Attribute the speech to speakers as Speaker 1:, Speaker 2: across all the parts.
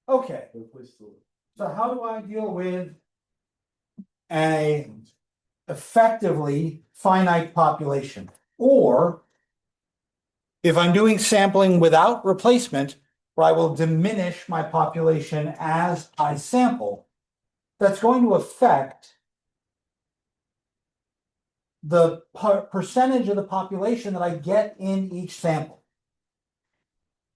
Speaker 1: Okay, so how do I deal with a effectively finite population? Or if I'm doing sampling without replacement, where I will diminish my population as I sample, that's going to affect the percentage of the population that I get in each sample.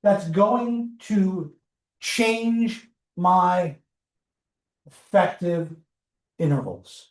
Speaker 1: That's going to change my effective intervals.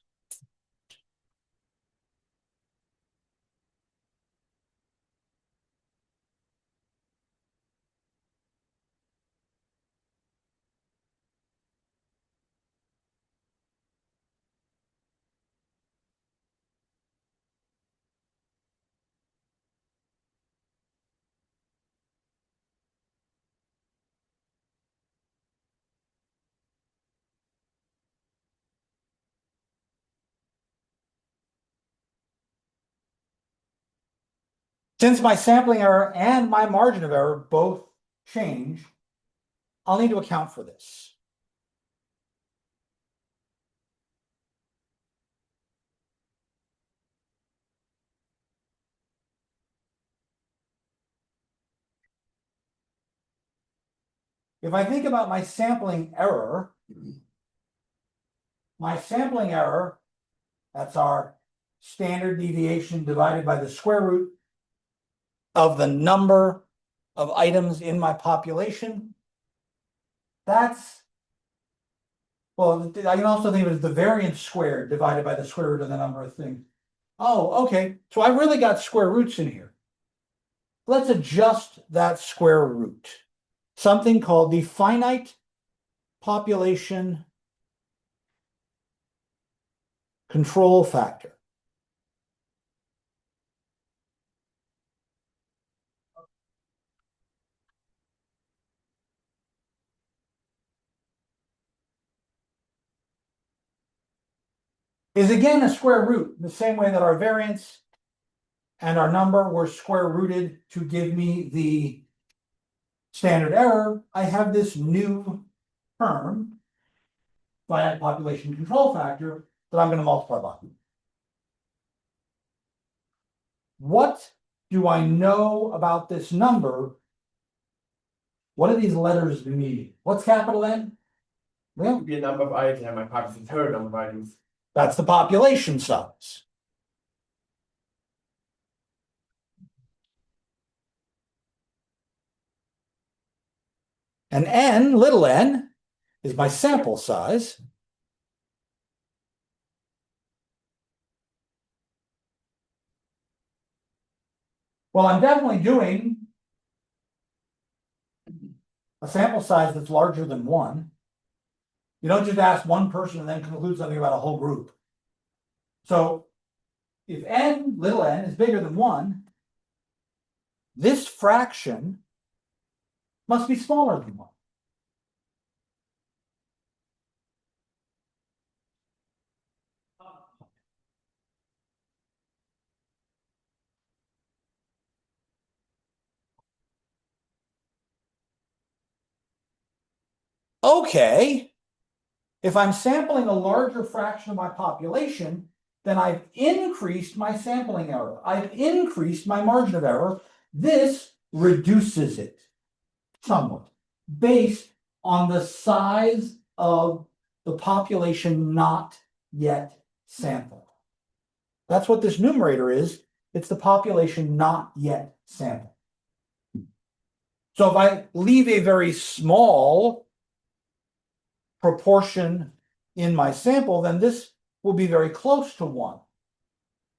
Speaker 1: Since my sampling error and my margin of error both change, I'll need to account for this. If I think about my sampling error, that's our standard deviation divided by the square root of the number of items in my population. That's, well, I can also think of it as the variance squared divided by the square root of the number of things. Oh, okay, so I really got square roots in here. Let's adjust that square root. Something called the finite population control factor. Is again a square root, the same way that our variance and our number were square rooted to give me the standard error. I have this new term, finite population control factor, that I'm going to multiply by. What do I know about this number? What do these letters mean? What's capital N? Well,
Speaker 2: Be a number of items, and my part is the third number of items.
Speaker 1: that's the population size. And n, little n, is my sample size. Well, I'm definitely doing a sample size that's larger than 1. You don't just ask one person and then conclude something about a whole group. So if n, little n, is bigger than 1, this fraction must be smaller than 1. Okay, if I'm sampling a larger fraction of my population, then I've increased my sampling error. I've increased my margin of error. This reduces it somewhat based on the size of the population not yet sampled. That's what this numerator is. It's the population not yet sampled. So if I leave a very small proportion in my sample, then this will be very close to 1.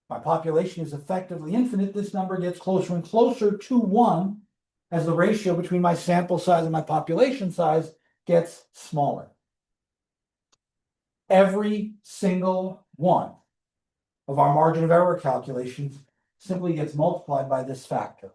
Speaker 1: My population is effectively infinite. This number gets closer and closer to 1 as the ratio between my sample size and my population size gets smaller. Every single one of our margin of error calculations simply gets multiplied by this factor.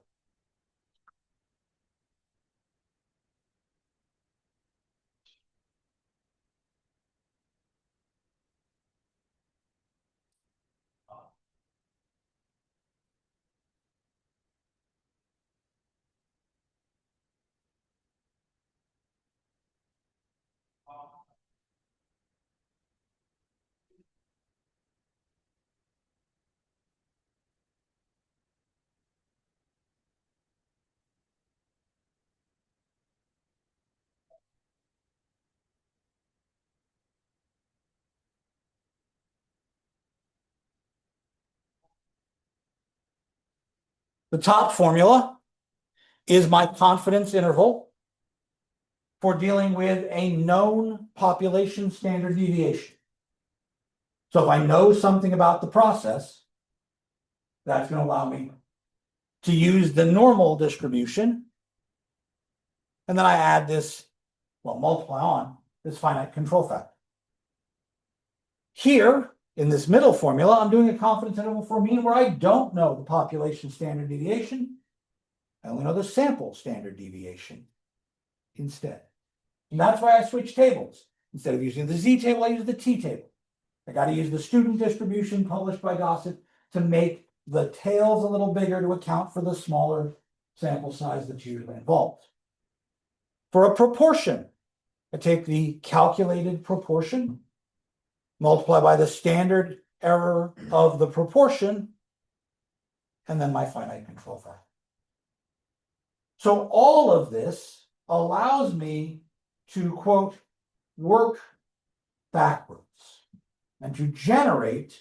Speaker 1: The top formula is my confidence interval for dealing with a known population standard deviation. So if I know something about the process, that's going to allow me to use the normal distribution. And then I add this, well, multiply on this finite control factor. Here, in this middle formula, I'm doing a confidence interval for a mean where I don't know the population standard deviation. I only know the sample standard deviation instead. And that's why I switch tables. Instead of using the Z table, I use the T table. I got to use the student distribution published by Gossett to make the tails a little bigger to account for the smaller sample size that's usually involved. For a proportion, I take the calculated proportion, multiply by the standard error of the proportion, and then my finite control factor. So all of this allows me to, quote, work backwards and to generate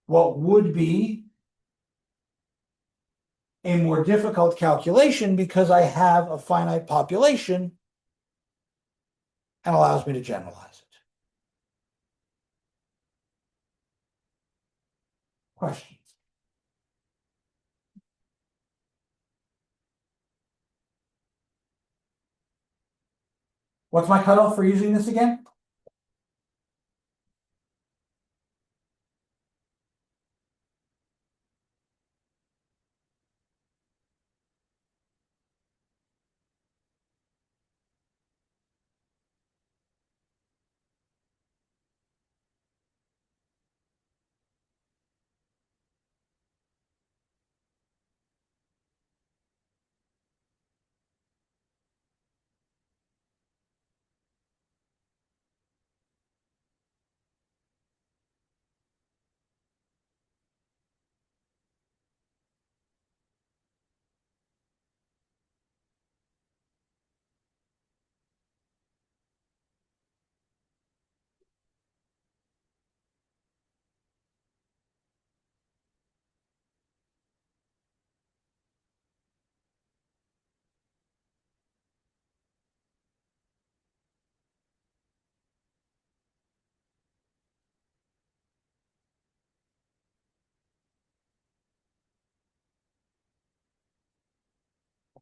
Speaker 1: what would be a more difficult calculation because I have a finite population and allows me to generalize it. Questions? What's my cutoff for using this again?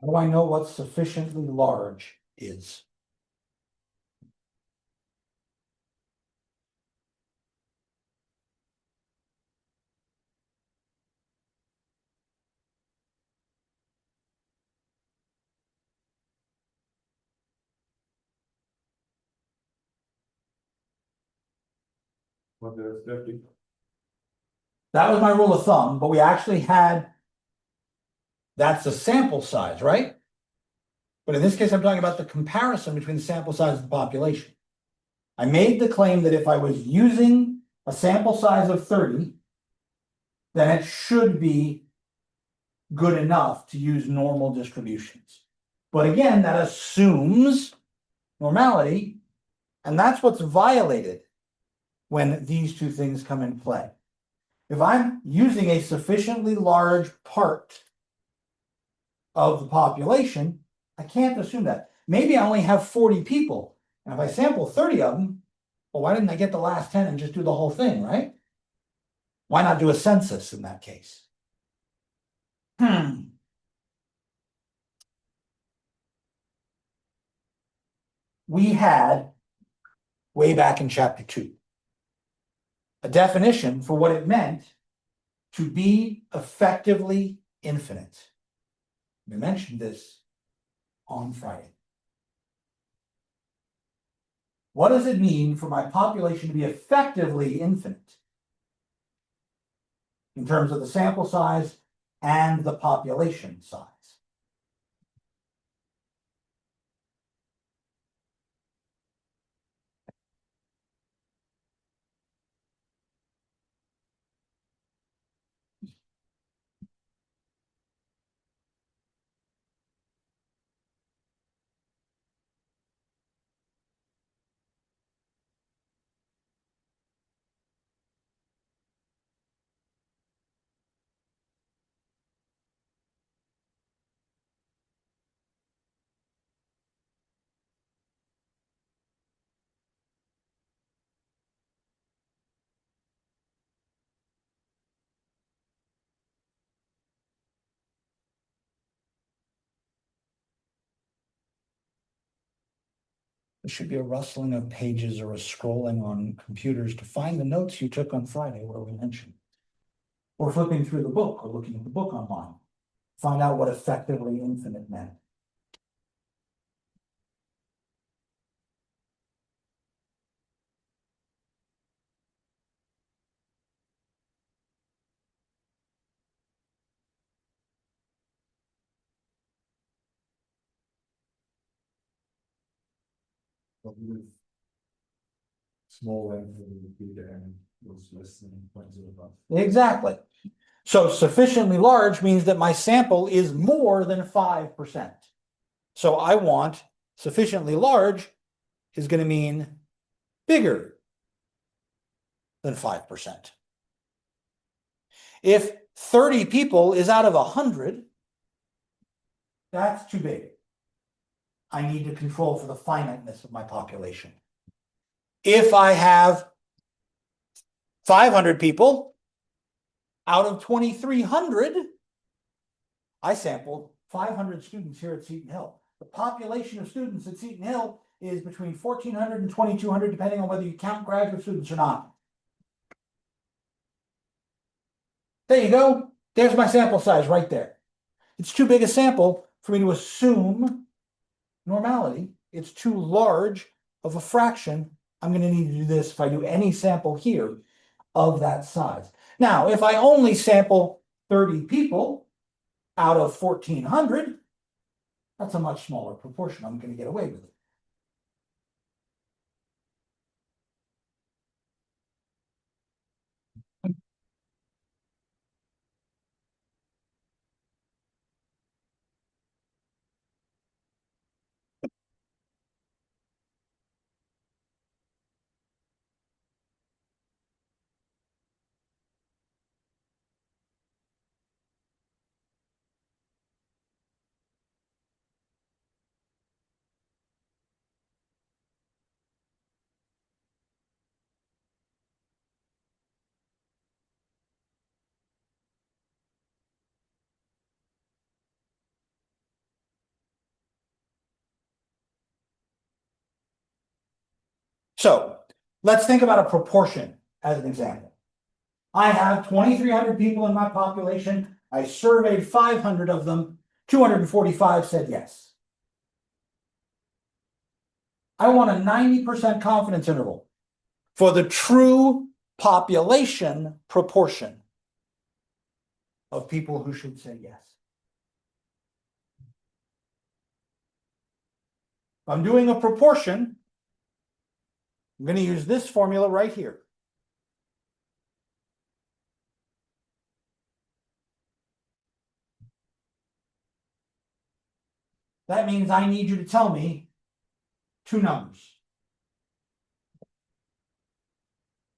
Speaker 1: How do I know what sufficiently large is?
Speaker 2: What there's 50.
Speaker 1: That was my rule of thumb, but we actually had, that's the sample size, right? But in this case, I'm talking about the comparison between the sample size and the population. I made the claim that if I was using a sample size of 30, then it should be good enough to use normal distributions. But again, that assumes normality, and that's what's violated when these two things come in play. If I'm using a sufficiently large part of the population, I can't assume that. Maybe I only have 40 people, and if I sample 30 of them, well, why didn't I get the last 10 and just do the whole thing, right? Why not do a census in that case? We had, way back in chapter 2, a definition for what it meant to be effectively infinite. We mentioned this on Friday. What does it mean for my population to be effectively infinite in terms of the sample size and the population size? There should be a rustling of pages or a scrolling on computers to find the notes you took on Friday where we mentioned. Or flipping through the book or looking at the book online. Find out what effectively infinite meant.
Speaker 2: Small length would be there and was less than 0.05.
Speaker 1: Exactly. So sufficiently large means that my sample is more than 5%. So I want sufficiently large is going to mean bigger than 5%. If 30 people is out of 100, that's too big. I need to control for the finiteness of my population. If I have 500 people out of 2,300, I sampled 500 students here at Seton Hill. The population of students at Seton Hill is between 1,400 and 2,200, depending on whether you count graduate students or not. There you go. There's my sample size right there. It's too big a sample for me to assume normality. It's too large of a fraction. I'm going to need to do this if I do any sample here of that size. Now, if I only sample 30 people out of 1,400, that's a much smaller proportion. I'm going to get away with it. So let's think about a proportion as an example. I have 2,300 people in my population. I surveyed 500 of them. 245 said yes. I want a 90% confidence interval for the true population proportion of people who should say yes. If I'm doing a proportion, I'm going to use this formula right here. That means I need you to tell me two numbers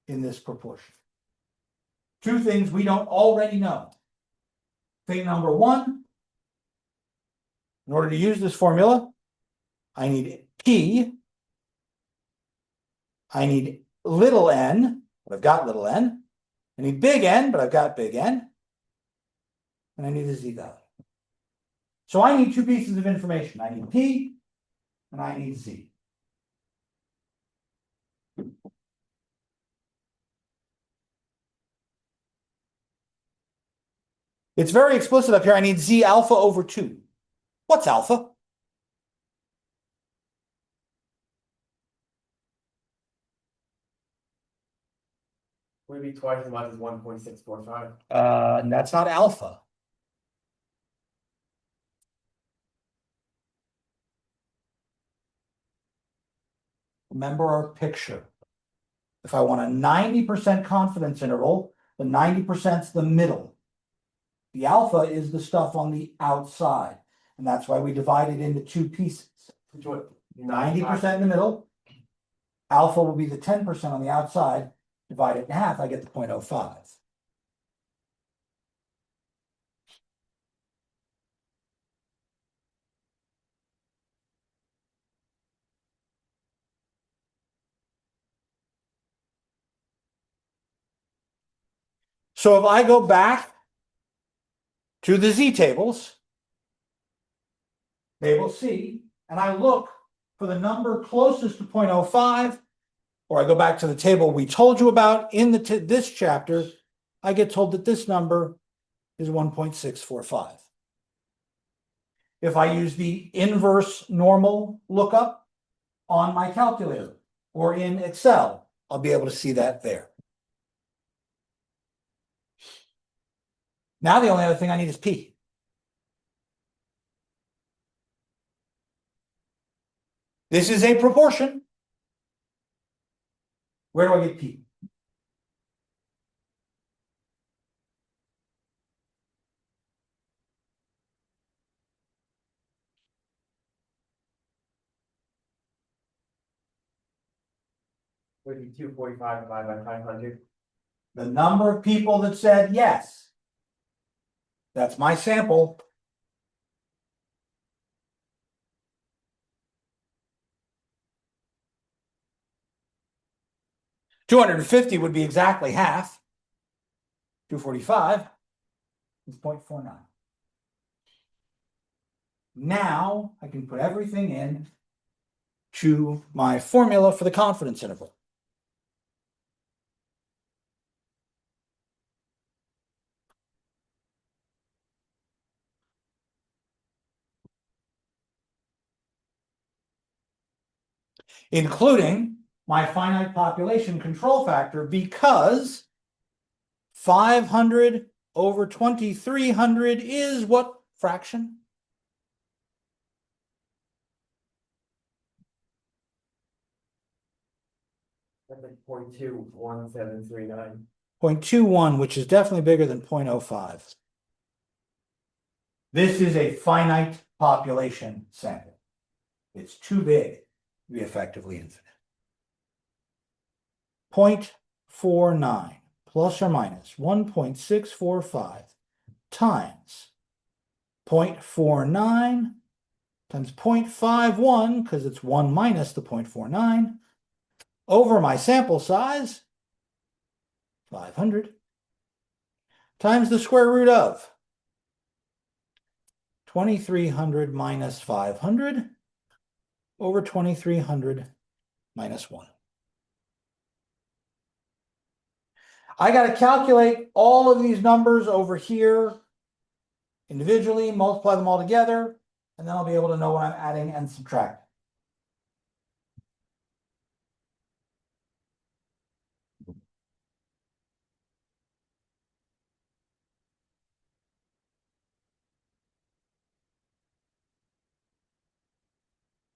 Speaker 1: in this proportion. Two things we don't already know. Thing number one, in order to use this formula, I need P, I need little n, but I've got little n. I need big N, but I've got big N. And I need a z value. So I need two pieces of information. I need P and I need Z. It's very explicit up here. I need Z alpha over 2. What's alpha?
Speaker 3: Would it be twice as much as 1.645?
Speaker 1: And that's not alpha. Remember our picture. If I want a 90% confidence interval, the 90% is the middle. The alpha is the stuff on the outside. And that's why we divide it into two pieces. 90% in the middle. Alpha will be the 10% on the outside. Divide it in half, I get the 0.05. So if I go back to the Z tables, table C, and I look for the number closest to 0.05, or I go back to the table we told you about in this chapter, I get told that this number is 1.645. If I use the inverse normal lookup on my calculator or in Excel, I'll be able to see that there. Now the only other thing I need is P. This is a proportion. Where do I get P?
Speaker 3: Would be 245 divided by 500.
Speaker 1: The number of people that said yes. That's my sample. $250 would be exactly half. 245 is 0.49. Now I can put everything in to my formula for the confidence interval. Including my finite population control factor, because 500 over 2300 is what fraction?
Speaker 3: That's like 0.21739.
Speaker 1: 0.21, which is definitely bigger than 0.05. This is a finite population sample. It's too big to be effectively infinite. 0.49 plus or minus 1.645 times 0.49 times 0.51, because it's 1 minus the 0.49, over my sample size, 500, times the square root of 2300 minus 500 over 2300 minus 1. I got to calculate all of these numbers over here individually, multiply them all together, and then I'll be able to know what I'm adding and subtracting.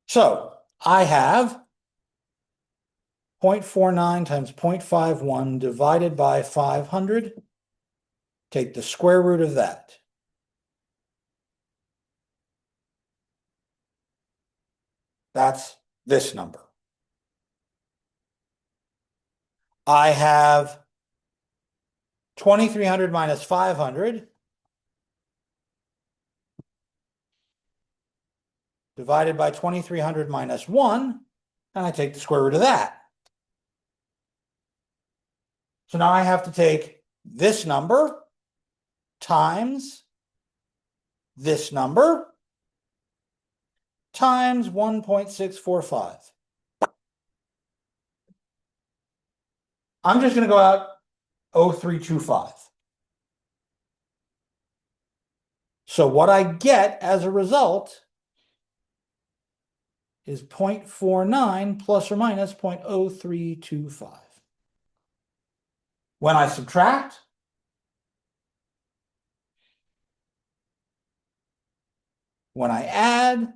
Speaker 1: So I have 0.49 times 0.51 divided by 500. Take the square root of that. That's this number. I have 2300 minus 500 divided by 2300 minus 1, and I take the square root of that. So now I have to take this number times this number times 1.645. I'm just going to go out 0.325. So what I get as a result is 0.49 plus or minus 0.0325. When I subtract, when I add,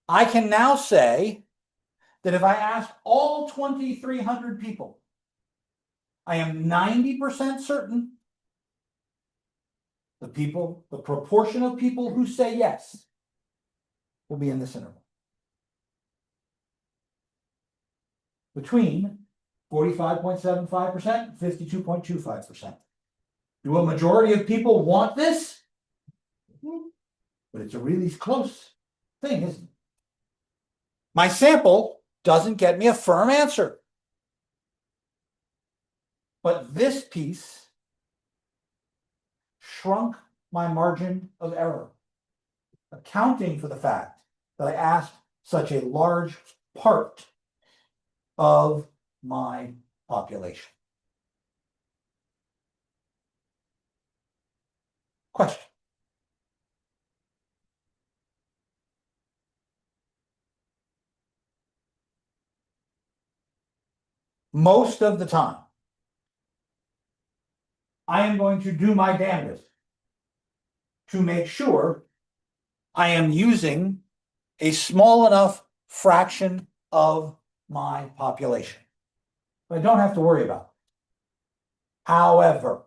Speaker 1: I can now say that if I ask all 2,300 people, I am 90% certain the proportion of people who say yes will be in this interval. Between 45.75% and 52.25%. Do a majority of people want this? But it's a really close thing, isn't it? My sample doesn't get me a firm answer. But this piece shrunk my margin of error, accounting for the fact that I asked such a large part of my population. Question. Most of the time, I am going to do my damnedest to make sure I am using a small enough fraction of my population. But I don't have to worry about it. However,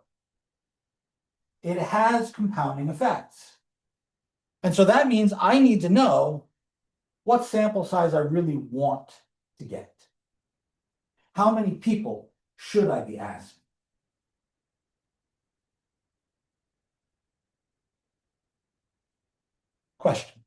Speaker 1: it has compounding effects. And so that means I need to know what sample size I really want to get. How many people should I be asking? Question.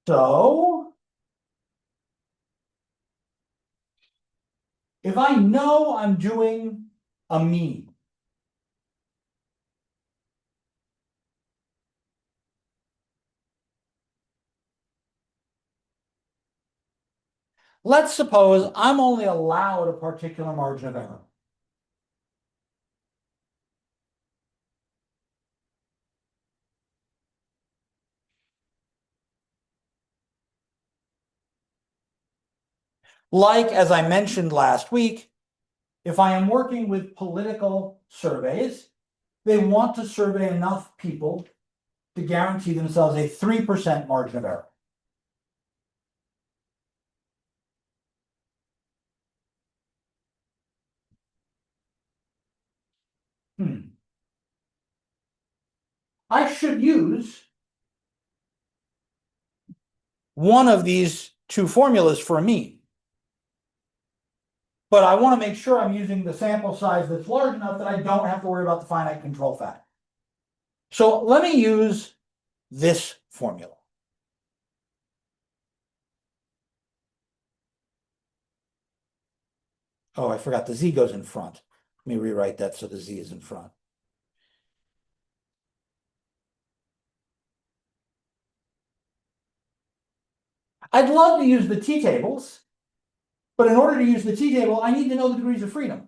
Speaker 1: So, if I know I'm doing a mean, let's suppose I'm only allowed a particular margin of error. Like, as I mentioned last week, if I am working with political surveys, they want to survey enough people to guarantee themselves a 3% margin of error. I should use one of these two formulas for a mean. But I want to make sure I'm using the sample size that's large enough that I don't have to worry about the finite control factor. So let me use this formula. Oh, I forgot the z goes in front. Let me rewrite that so the z is in front. I'd love to use the t-tables, but in order to use the t-table, I need to know the degrees of freedom.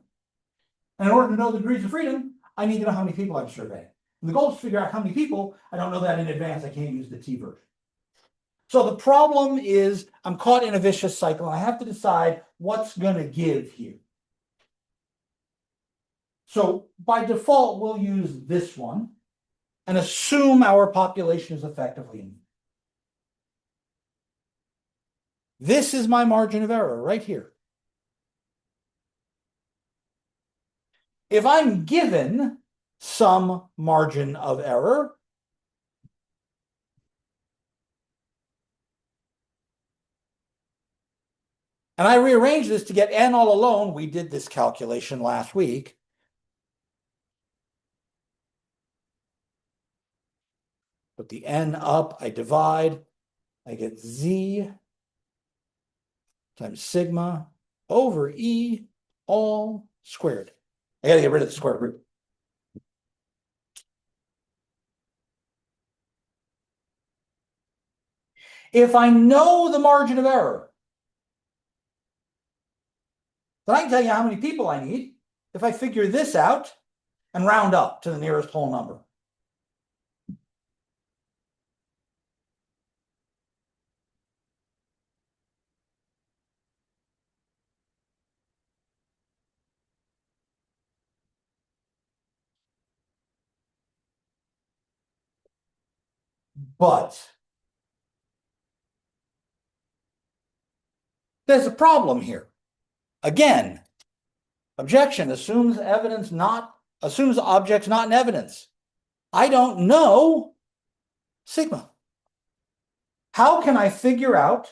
Speaker 1: And in order to know the degrees of freedom, I need to know how many people I'm surveying. And the goal is to figure out how many people. I don't know that in advance. I can't use the t version. So the problem is I'm caught in a vicious cycle, and I have to decide what's going to give here. So by default, we'll use this one and assume our population is effectively in. This is my margin of error right here. If I'm given some margin of error, and I rearrange this to get n all alone, we did this calculation last week. Put the n up, I divide, I get z times sigma over e all squared. I got to get rid of the square root. If I know the margin of error, then I can tell you how many people I need if I figure this out and round up to the nearest whole number. But there's a problem here. Again, objection assumes objects not in evidence. I don't know sigma. How can I figure out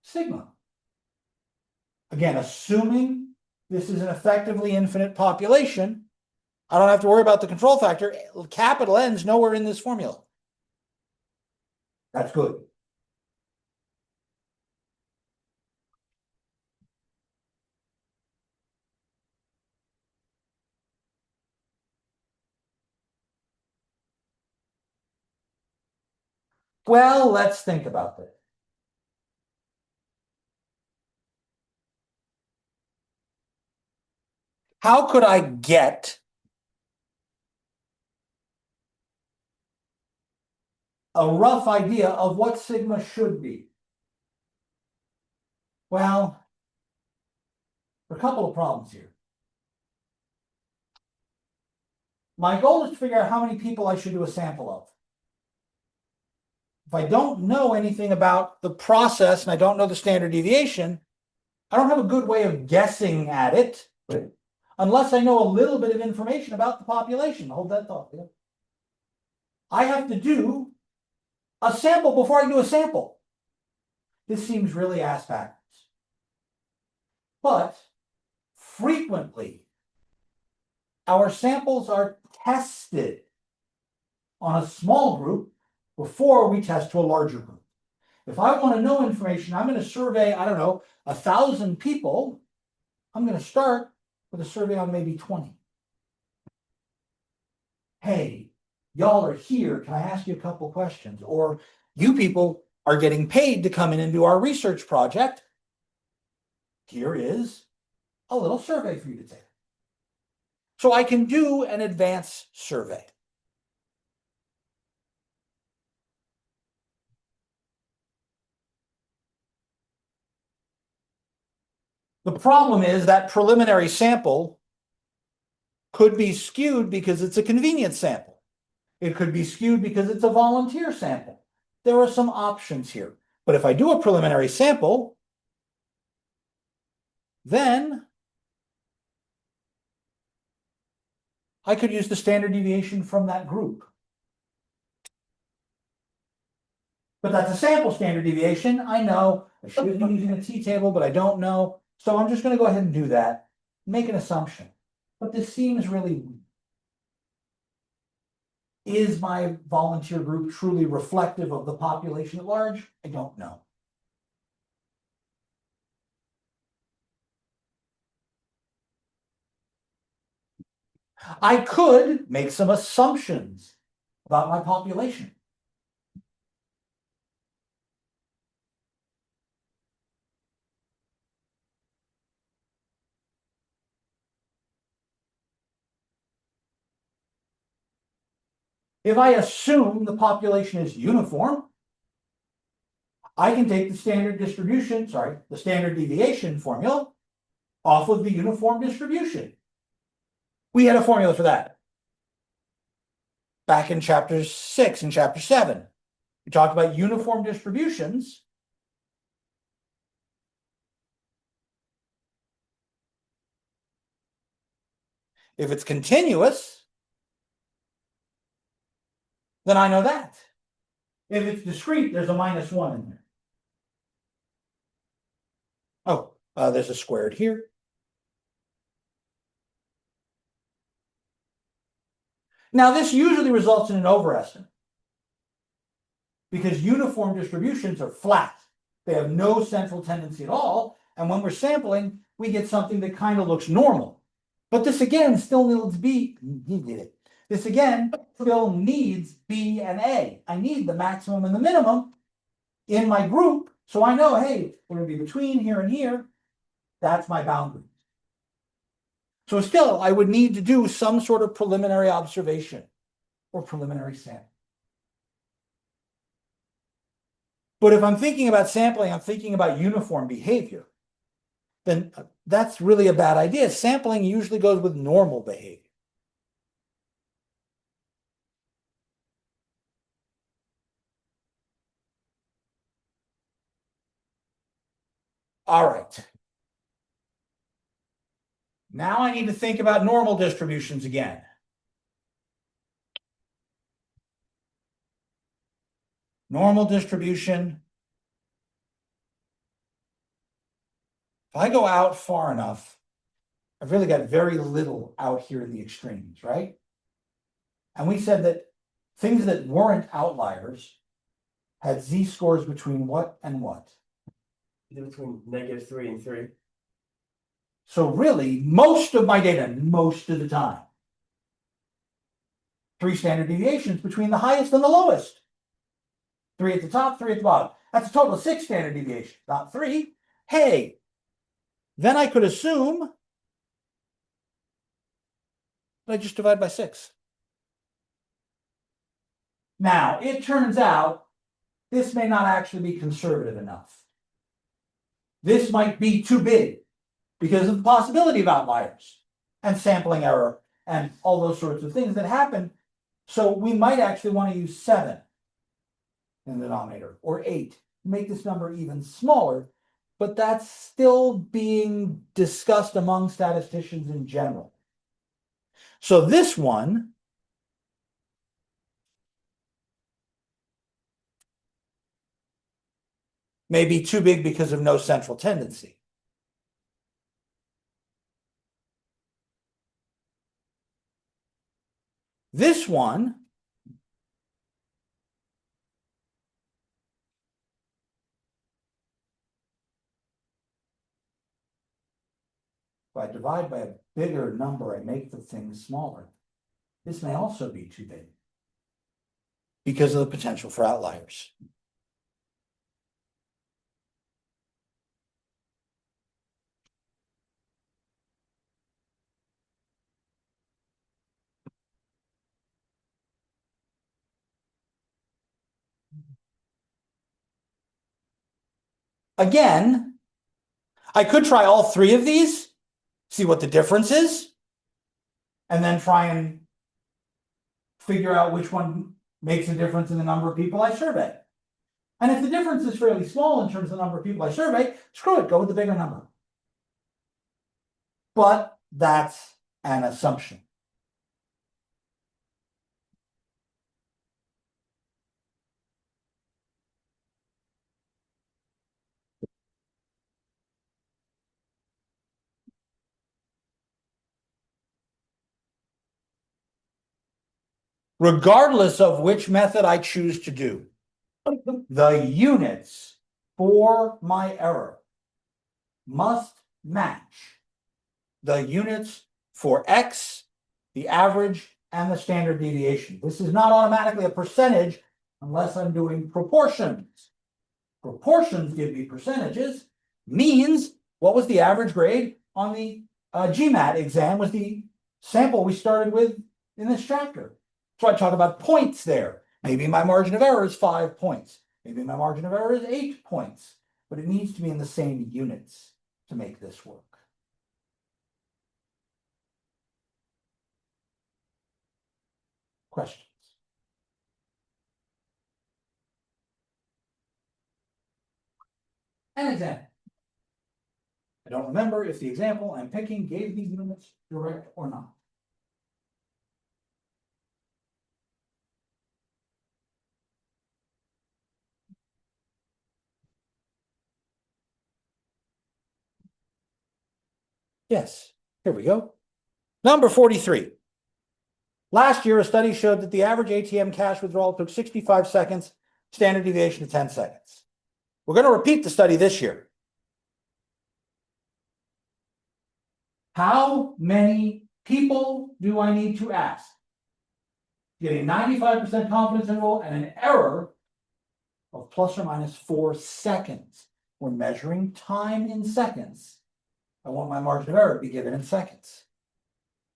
Speaker 1: sigma. Again, assuming this is an effectively infinite population, I don't have to worry about the control factor. Capital N's nowhere in this formula. That's good. Well, let's think about this. How could I get a rough idea of what sigma should be? Well, there are a couple of problems here. My goal is to figure out how many people I should do a sample of. If I don't know anything about the process and I don't know the standard deviation, I don't have a good way of guessing at it, unless I know a little bit of information about the population. Hold that thought. Yeah. I have to do a sample before I do a sample. This seems really ass backwards. But frequently, our samples are tested on a small group before we test to a larger group. If I want to know information, I'm going to survey, I don't know, 1,000 people. I'm going to start with a survey on maybe 20. Hey, y'all are here. Can I ask you a couple questions? Or you people are getting paid to come in and do our research project. Here is a little survey for you to take. So I can do an advanced survey. The problem is that preliminary sample could be skewed because it's a convenience sample. It could be skewed because it's a volunteer sample. There are some options here. But if I do a preliminary sample, then I could use the standard deviation from that group. But that's a sample standard deviation. I know I should be using a t-table, but I don't know. So I'm just going to go ahead and do that, make an assumption. But this seems really weak. Is my volunteer group truly reflective of the population at large? I don't know. I could make some assumptions about my population. If I assume the population is uniform, I can take the standard deviation formula off of the uniform distribution. We had a formula for that back in chapter 6 and chapter 7. We talked about uniform distributions. If it's continuous, then I know that. If it's discrete, there's a -1 in there. Oh, there's a squared here. Now, this usually results in an overestimate because uniform distributions are flat. They have no central tendency at all. And when we're sampling, we get something that kind of looks normal. But this again still needs B. This again still needs B and A. I need the maximum and the minimum in my group. So I know, hey, we're going to be between here and here. That's my boundary. So still, I would need to do some sort of preliminary observation or preliminary sample. But if I'm thinking about sampling, I'm thinking about uniform behavior, then that's really a bad idea. Sampling usually goes with normal behavior. All right. Now I need to think about normal distributions again. Normal distribution If I go out far enough, I've really got very little out here in the extremes, right? And we said that things that weren't outliers had z-scores between what and what?
Speaker 3: Either between -3 and 3.
Speaker 1: So really, most of my data, most of the time, 3 standard deviations between the highest and the lowest. 3 at the top, 3 at the bottom. That's a total of 6 standard deviations, not 3. Hey, then I could assume that I just divide by 6. Now, it turns out this may not actually be conservative enough. This might be too big because of the possibility of outliers and sampling error and all those sorts of things that happen. So we might actually want to use 7 in the denominator or 8, make this number even smaller, but that's still being discussed among statisticians in general. So this one may be too big because of no central tendency. This one if I divide by a bigger number, I make the thing smaller. This may also be too big because of the potential for outliers. Again, I could try all 3 of these, see what the difference is, and then try and figure out which one makes a difference in the number of people I survey. And if the difference is fairly small in terms of the number of people I survey, screw it, go with the bigger number. But that's an assumption. Regardless of which method I choose to do, the units for my error must match the units for X, the average, and the standard deviation. This is not automatically a percentage unless I'm doing proportions. Proportions give me percentages, means what was the average grade on the GMAT exam was the sample we started with in this chapter. So I talk about points there. Maybe my margin of error is 5 points. Maybe my margin of error is 8 points, but it needs to be in the same units to make this work. Questions? An example. I don't remember if the example I'm picking gave these units direct or not. Yes, here we go. Number 43. Last year, a study showed that the average ATM cash withdrawal took 65 seconds, standard deviation of 10 seconds. We're going to repeat the study this year. How many people do I need to ask? Get a 95% confidence interval and an error of plus or minus 4 seconds. We're measuring time in seconds. I want my margin of error to be given in seconds.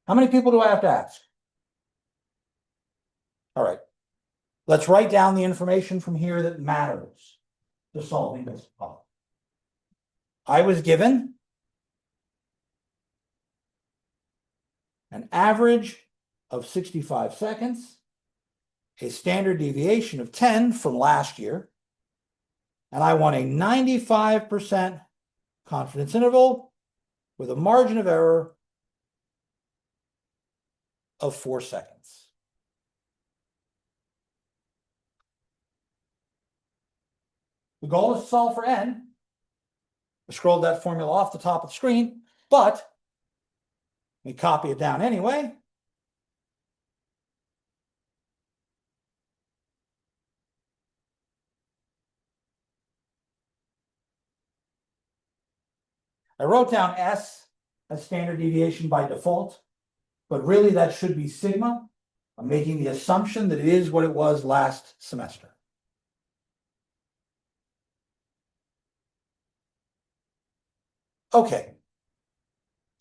Speaker 1: How many people do I have to ask? All right. Let's write down the information from here that matters to solving this problem. I was given an average of 65 seconds, a standard deviation of 10 from last year, and I want a 95% confidence interval with a margin of error of 4 seconds. The goal is to solve for n. I scrolled that formula off the top of the screen, but let me copy it down anyway. I wrote down S as standard deviation by default, but really that should be sigma. I'm making the assumption that it is what it was last semester. Okay.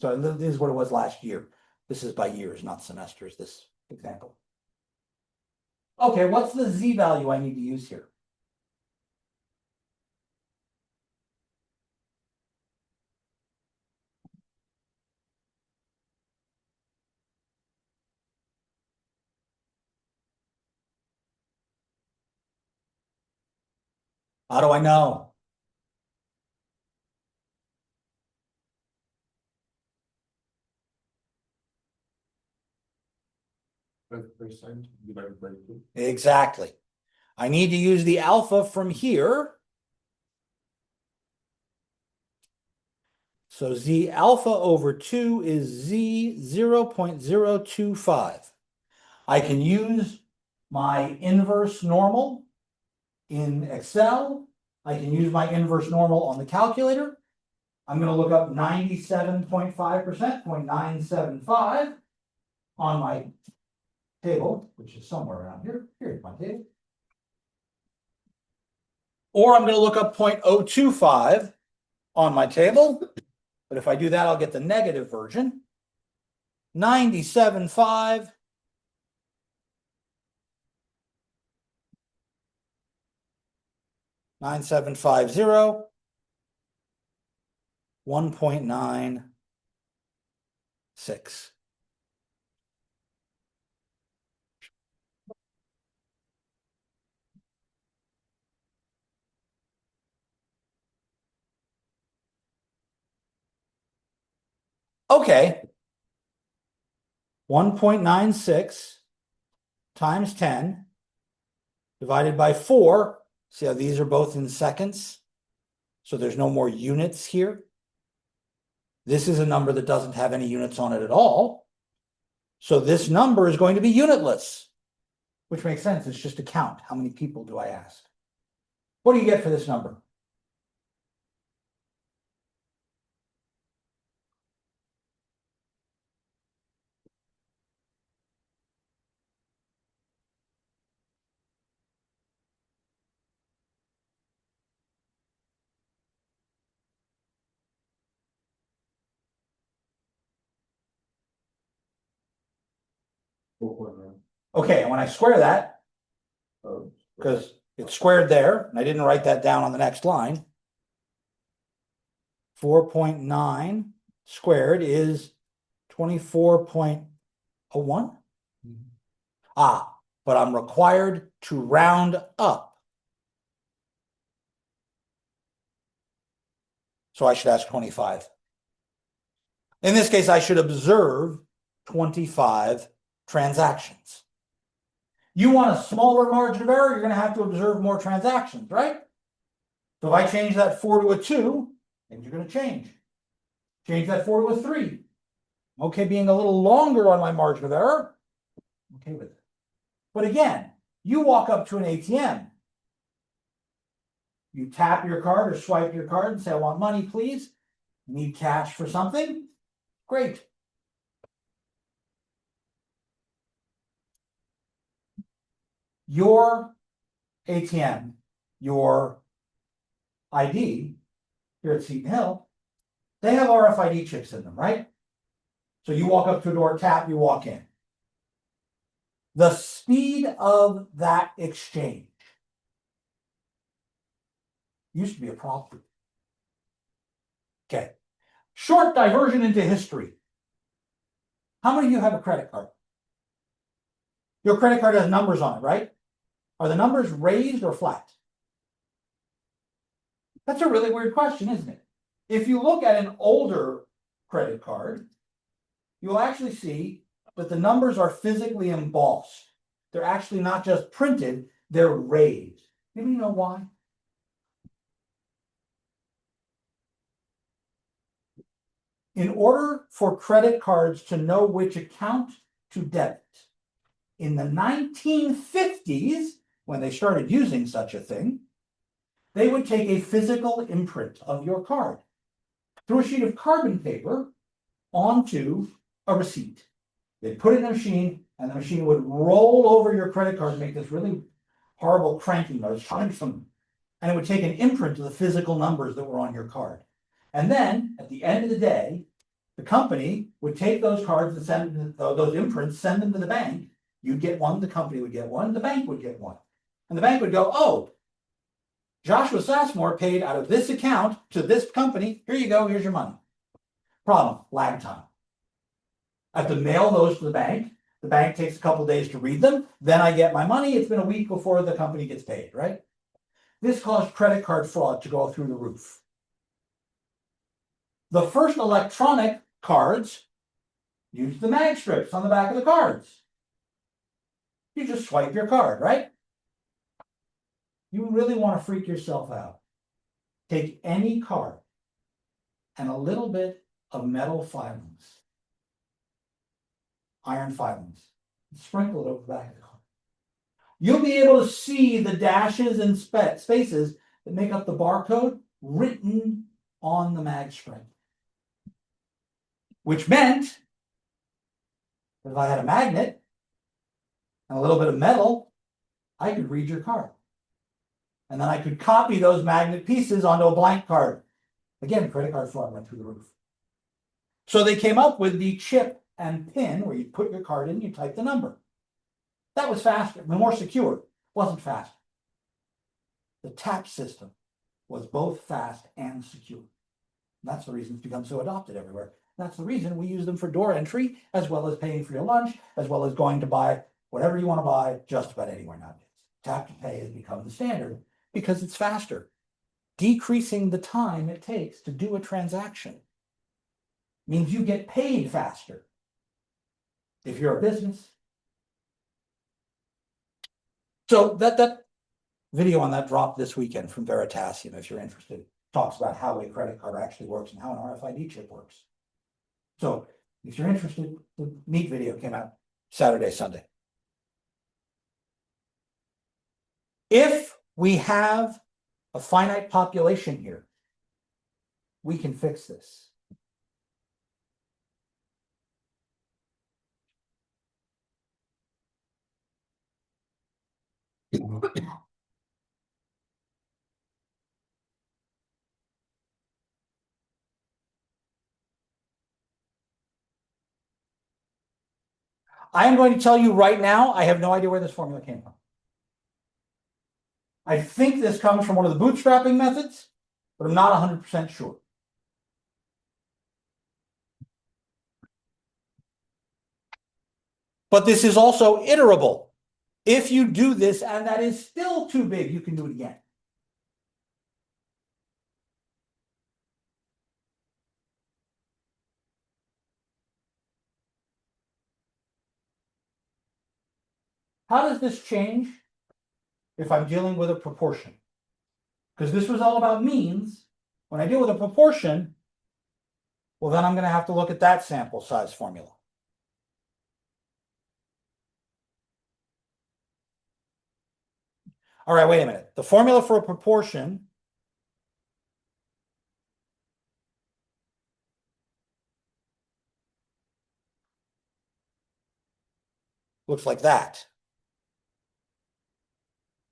Speaker 1: So this is what it was last year. This is by years, not semesters, this example. Okay, what's the Z value I need to use here? How do I know?
Speaker 2: %, divided by 2.
Speaker 1: Exactly. I need to use the alpha from here. So Z alpha over 2 is Z 0.025. I can use my inverse normal in Excel. I can use my inverse normal on the calculator. I'm going to look up 97.5%, 0.975 on my table, which is somewhere around here. Here's my table. Or I'm going to look up 0.025 on my table. But if I do that, I'll get the negative version. 97.5 9750 1.96. Okay. 1.96 times 10 divided by 4. See how these are both in seconds? So there's no more units here. This is a number that doesn't have any units on it at all. So this number is going to be unitless, which makes sense. It's just a count. How many people do I ask? What do you get for this number? Okay, and when I square that, because it's squared there, and I didn't write that down on the next line, 4.9 squared is 24.01. Ah, but I'm required to round up. So I should ask 25. In this case, I should observe 25 transactions. You want a smaller margin of error, you're going to have to observe more transactions, right? So if I change that 4 to a 2, things are going to change. Change that 4 to a 3. Okay, being a little longer on my margin of error. Okay with it. But again, you walk up to an ATM. You tap your card or swipe your card and say, I want money, please. Need cash for something? Great. Your ATM, your ID here at Seton Hill, they have RFID chips in them, right? So you walk up to a door, tap, you walk in. The speed of that exchange used to be a problem. Okay. Short diversion into history. How many of you have a credit card? Your credit card has numbers on it, right? Are the numbers raised or flat? That's a really weird question, isn't it? If you look at an older credit card, you'll actually see that the numbers are physically embossed. They're actually not just printed, they're raised. Maybe you know why? In order for credit cards to know which account to debit, in the 1950s, when they started using such a thing, they would take a physical imprint of your card through a sheet of carbon paper onto a receipt. They'd put it in a machine, and the machine would roll over your credit card and make this really horrible cranking noise, and it would take an imprint of the physical numbers that were on your card. And then, at the end of the day, the company would take those cards and send them, those imprints, send them to the bank. You'd get one, the company would get one, the bank would get one. And the bank would go, oh, Joshua Sassmore paid out of this account to this company. Here you go, here's your money. Problem, lag time. I have to mail those to the bank. The bank takes a couple of days to read them. Then I get my money. It's been a week before the company gets paid, right? This caused credit card fraud to go through the roof. The first electronic cards used the mag strips on the back of the cards. You just swipe your card, right? You really want to freak yourself out. Take any card and a little bit of metal filings, iron filings, and sprinkle it over the back of the card. You'll be able to see the dashes and spaces that make up the barcode written on the mag strip. Which meant that if I had a magnet and a little bit of metal, I could read your card. And then I could copy those magnet pieces onto a blank card. Again, credit card fraud went through the roof. So they came up with the chip and pin where you put your card in, you type the number. That was faster, more secure. It wasn't fast. The tap system was both fast and secure. That's the reason it's become so adopted everywhere. That's the reason we use them for door entry, as well as paying for your lunch, as well as going to buy whatever you want to buy just about anywhere nowadays. Tap to pay has become the standard because it's faster, decreasing the time it takes to do a transaction. Means you get paid faster if you're a business. So that video on that dropped this weekend from Veritasium, if you're interested. Talks about how a credit card actually works and how an RFID chip works. So if you're interested, the neat video came out Saturday, Sunday. If we have a finite population here, we can fix this. I am going to tell you right now, I have no idea where this formula came from. I think this comes from one of the bootstrapping methods, but I'm not 100% sure. But this is also iterable. If you do this and that is still too big, you can do it again. How does this change if I'm dealing with a proportion? Because this was all about means. When I deal with a proportion, well, then I'm going to have to look at that sample size formula. All right, wait a minute. The formula for a proportion looks like that.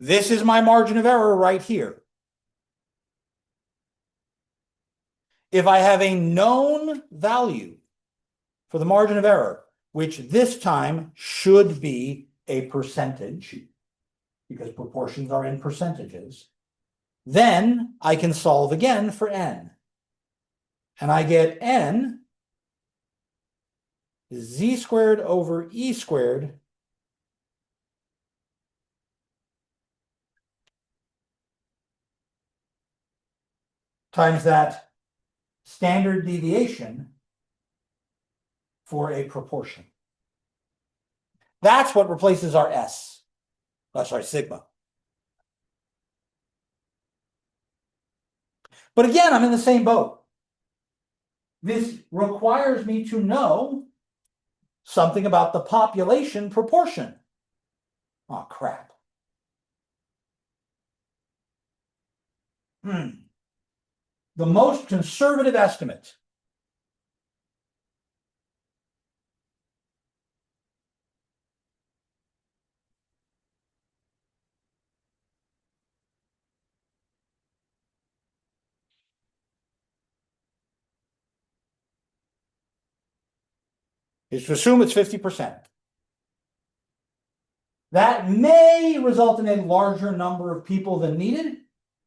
Speaker 1: This is my margin of error right here. If I have a known value for the margin of error, which this time should be a percentage, because proportions are in percentages, then I can solve again for n. And I get n is z squared over e squared times that standard deviation for a proportion. That's what replaces our s. Oh, sorry, sigma. But again, I'm in the same boat. This requires me to know something about the population proportion. Oh, crap. The most conservative estimate is to assume it's 50%. That may result in a larger number of people than needed,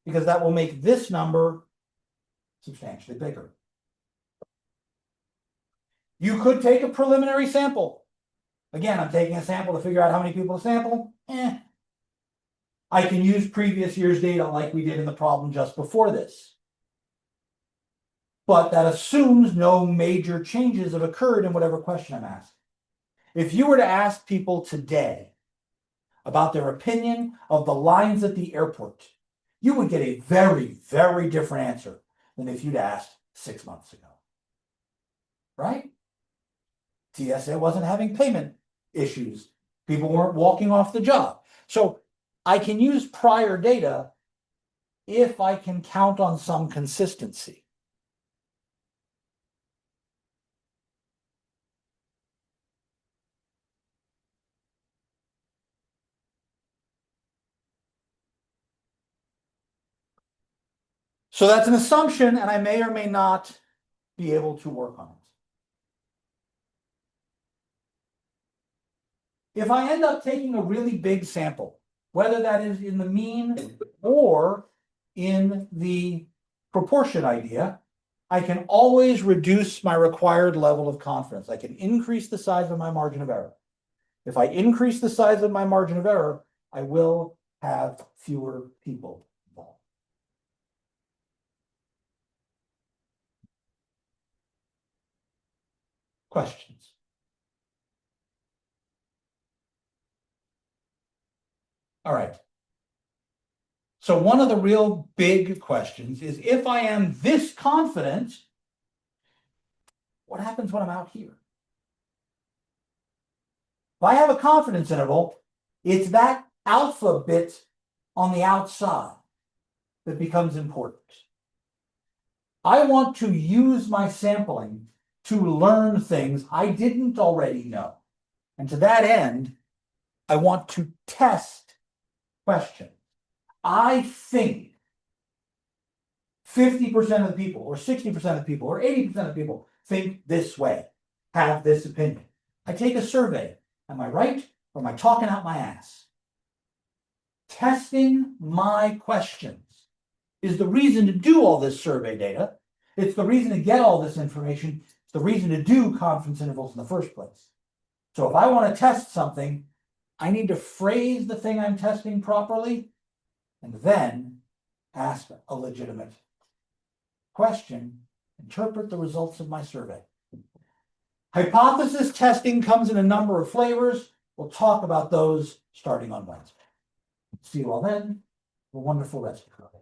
Speaker 1: because that will make this number substantially bigger. You could take a preliminary sample. Again, I'm taking a sample to figure out how many people to sample. I can use previous year's data like we did in the problem just before this. But that assumes no major changes have occurred in whatever question I'm asking. If you were to ask people today about their opinion of the lines at the airport, you would get a very, very different answer than if you'd asked 6 months ago. Right? TSA wasn't having payment issues. People weren't walking off the job. So I can use prior data if I can count on some consistency. So that's an assumption, and I may or may not be able to work on it. If I end up taking a really big sample, whether that is in the mean or in the proportion idea, I can always reduce my required level of confidence. I can increase the size of my margin of error. If I increase the size of my margin of error, I will have fewer people involved. Questions? All right. So one of the real big questions is, if I am this confident, what happens when I'm out here? If I have a confidence interval, it's that alpha bit on the outside that becomes important. I want to use my sampling to learn things I didn't already know. And to that end, I want to test questions. I think 50% of the people, or 60% of the people, or 80% of the people think this way, have this opinion. I take a survey. Am I right, or am I talking out my ass? Testing my questions is the reason to do all this survey data. It's the reason to get all this information. It's the reason to do confidence intervals in the first place. So if I want to test something, I need to phrase the thing I'm testing properly, and then ask a legitimate question, interpret the results of my survey. Hypothesis testing comes in a number of flavors. We'll talk about those starting on Wednesday. See you all then. Have a wonderful rest of your day.